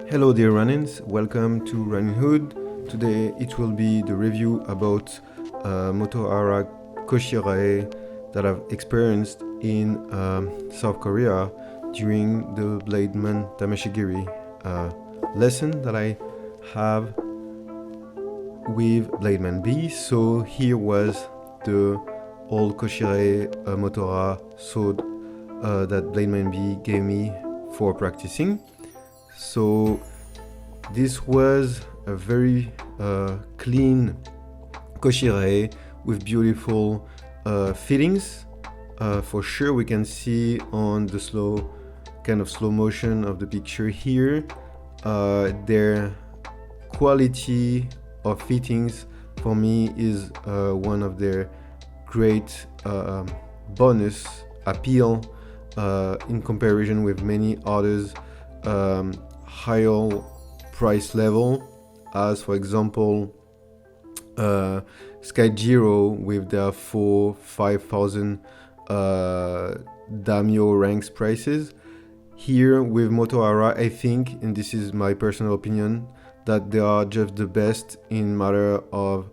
Hello dear Ronins, welcome to Ronin Hood. Today it will be the review about Motohara Koshirae that I've experienced in South Korea during the blademan tameshigiri lesson that I have with blademan B. So here was the old Koshirae Motohara sword that blademan B gave me for practicing. So this was a very clean Koshirae with beautiful fittings. For sure we can see on the slow motion of the picture here their quality of fittings for me is one of their great bonus appeal in comparison with many others higher price level, as for example Sky Zero with their 4,000-5,000 daimyo ranks prices. Here with Motohara, I think, and this is my personal opinion, that they are just the best in matter of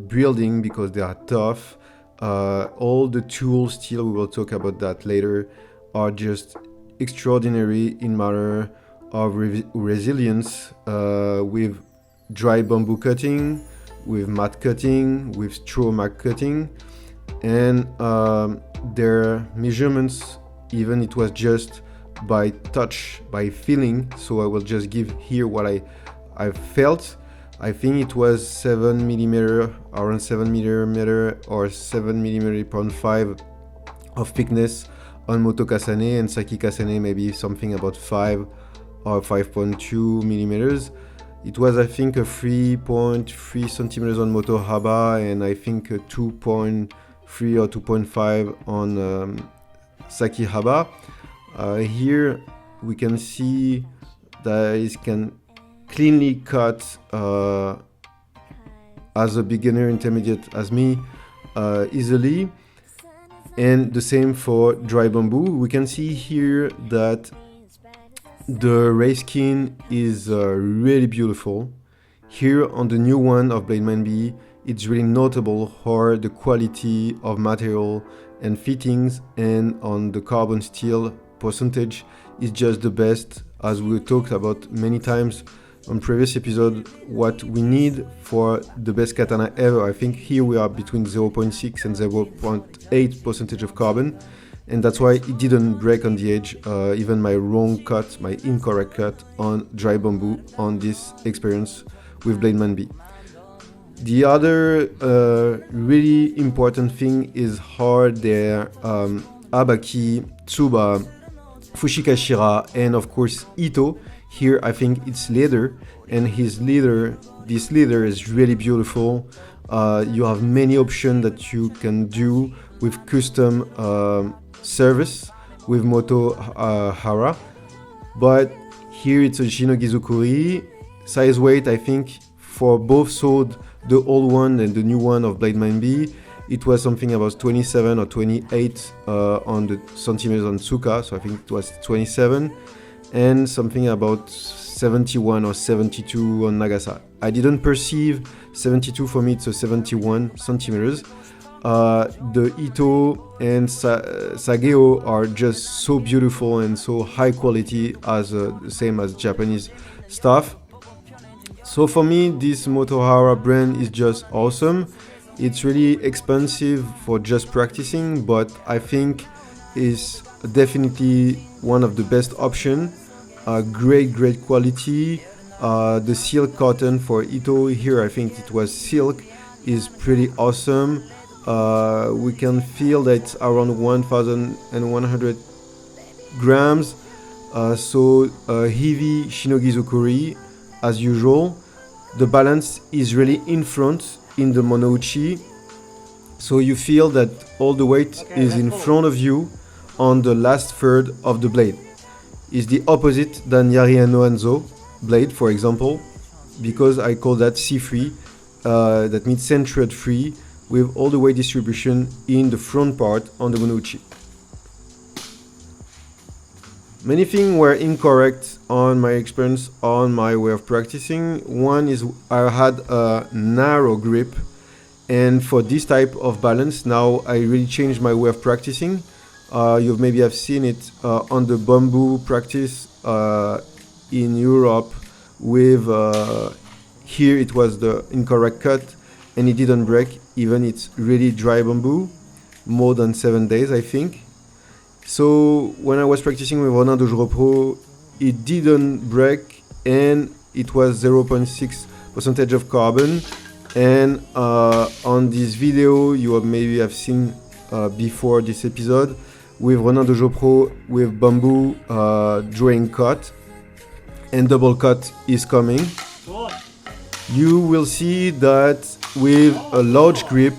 building because they are tough. All the tools, still we will talk about that later, are just extraordinary in matter of resilience with dry bamboo cutting, with mat cutting, with straw mat cutting, and their measurements, even it was just by touch, by feeling. So I will just give here what I felt. I think it was 7 millimeter, around 7 millimeter or 7 millimeter 0.5 of thickness on Moto Kasane, and Saki Kasane maybe something about 5 or 5.2 millimeters. It was, I think, a 3.3 centimeters on Moto Haba, and I think a 2.3 or 2.5 on Saki Haba. Here we can see that it can cleanly cut as a beginner, intermediate as me, easily. And the same for dry bamboo. We can see here that the ray skin is really beautiful. Here on the new one of blademan B, it's really notable how the quality of material and fittings, and on the carbon steel percentage is just the best, as we talked about many times on previous episode, what we need for the best katana ever. I think here we are between 0.6 and 0.8 percentage of carbon, and that's why it didn't break on the edge, even my wrong cut, my incorrect cut on dry bamboo on this experience with blademan B. The other really important thing is how their abaki, tsuba, fushikashira, and of course ito. Here I think it's leather, and this leather is really beautiful. You have many options that you can do with custom service with Motohara, but here it's a Shinogizukuri. Size weight, I think for both sword, the old one and the new one of blademan B, it was something about 27 or 28 on the centimeters on Tsuka, so I think it was 27, and something about 71 or 72 on Nagasa. I didn't perceive 72, for me it's a 71 centimeters. The Ito and Sageo are just so beautiful and so high quality, as the same as Japanese stuff. So for me, this Motohara brand is just awesome. It's really expensive for just practicing, but I think is definitely one of the best option. Great quality. The silk cotton for Ito, here I think it was silk, is pretty awesome. We can feel that it's around 1,100 grams. So heavy Shinogizukuri as usual. The balance is really in front in the monouchi, so you feel that all the weight is in front of you on the last third of the blade. Is the opposite than Yari no Hanzo blade, for example, because I call that C3, that means centered free, with all the weight distribution in the front part on the monouchi. Many things were incorrect on my experience, on my way of practicing. One is I had a narrow grip, and for this type of balance, now I really changed my way of practicing. You maybe have seen it on the bamboo practice in Europe with here it was the incorrect cut and it didn't break, even it's really dry bamboo, more than 7 days I think. So when I was practicing with Ronin Dojo Pro, it didn't break and it was 0.6% of carbon. And on this video you have maybe have seen before this episode with Ronin Dojo Pro with bamboo drawing cut and double cut is coming. You will see that with a large grip,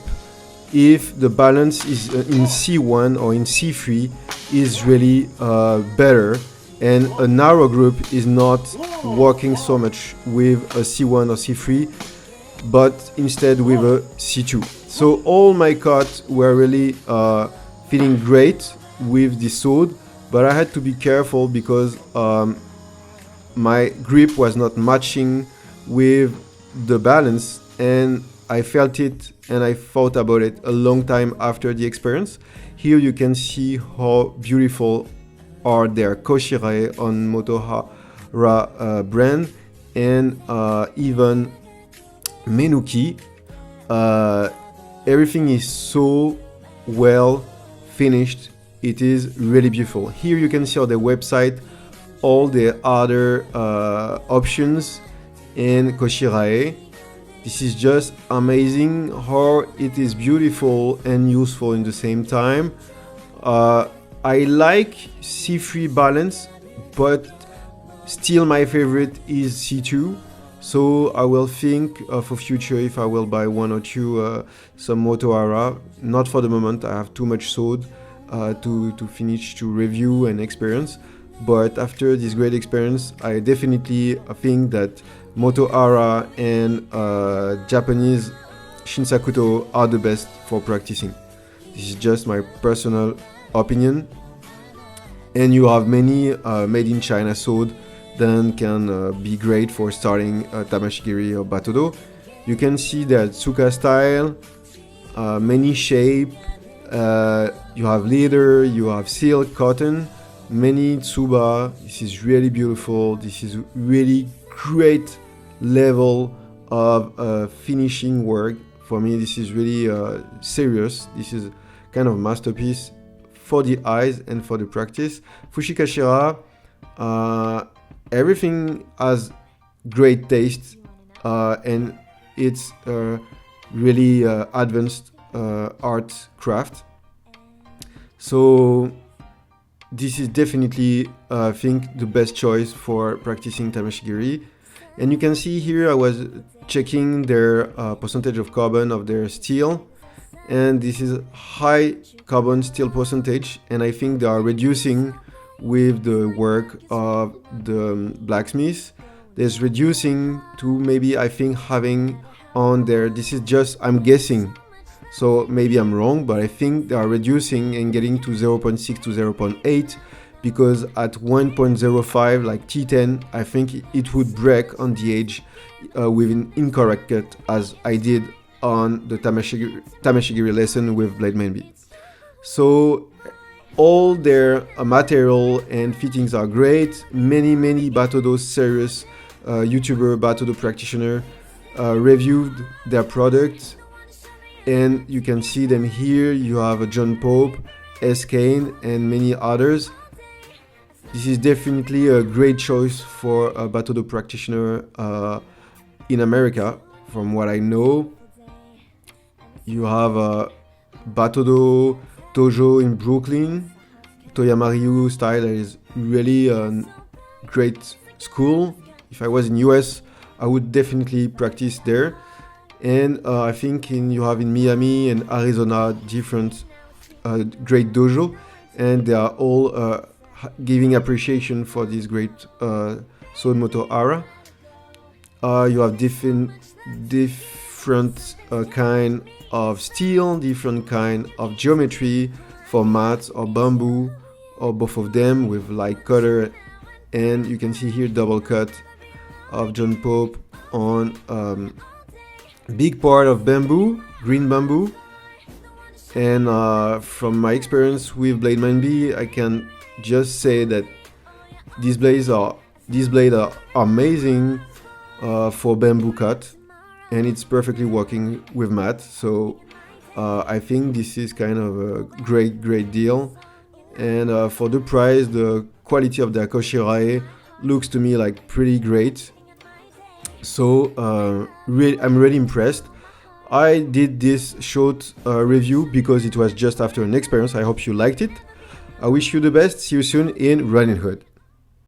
if the balance is in C1 or in C3 is really better, and a narrow grip is not working so much with a C1 or C3, but instead with a C2. So all my cuts were really feeling great with this sword, but I had to be careful because my grip was not matching with the balance, and I felt it and I thought about it a long time after the experience. Here you can see how beautiful are their Koshirae on Motohara brand, and even Menuki. Everything is so well finished. It is really beautiful. Here you can see on the website all the other options in Koshirae. This is just amazing how it is beautiful and useful in the same time. I like C3 balance, but still my favorite is C2. So I will think for future if I will buy one or two some Motohara. Not for the moment, I have too much sword to finish to review and experience. But after this great experience, I definitely think that Motohara and Japanese Shinsakuto are the best for practicing. This is just my personal opinion. And you have many made in China sword that can be great for starting tameshigiri or battodo. You can see the Tsuka style, many shape. You have leather, you have silk, cotton, many tsuba. This is really beautiful. This is really great level of finishing work. For me, this is really serious. This is kind of masterpiece for the eyes and for the practice. Fushikashira, everything has great taste and it's really advanced art craft. So this is definitely, I think, the best choice for practicing tameshigiri. And you can see here I was checking their percentage of carbon of their steel, and this is high carbon steel percentage, and I think they are reducing with the work of the blacksmith. There's reducing to maybe, I think, having on there, this is just, I'm guessing, so maybe I'm wrong, but I think they are reducing and getting to 0.6 to 0.8, because at 1.05 like T10, I think it would break on the edge with an incorrect cut, as I did on the tameshigiri lesson with blademan B. So all their material and fittings are great. Many battodo serious YouTuber battodo practitioner reviewed their products, and you can see them here. You have a John Pope, S. Kane, and many others. This is definitely a great choice for a battodo practitioner in America, from what I know. You have a battodo dojo in Brooklyn, Toyamariu style, that is really a great school. If I was in US, I would definitely practice there. And I think you have in Miami and Arizona different great dojo, and they are all giving appreciation for this great sword Motohara. You have different kind of steel, different kind of geometry for mats or bamboo of both of them with light color, and you can see here double cut of John Pope on big part of bamboo, green bamboo. And from my experience with Blademan B, I can just say that these blades are amazing for bamboo cut, and it's perfectly working with mat. So I think this is kind of a great deal. And for the price, the quality of the Koshirae looks to me like pretty great. So I'm really impressed. I did this short review because it was just after an experience. I hope you liked it. I wish you the best. See you soon in Ronin Hood.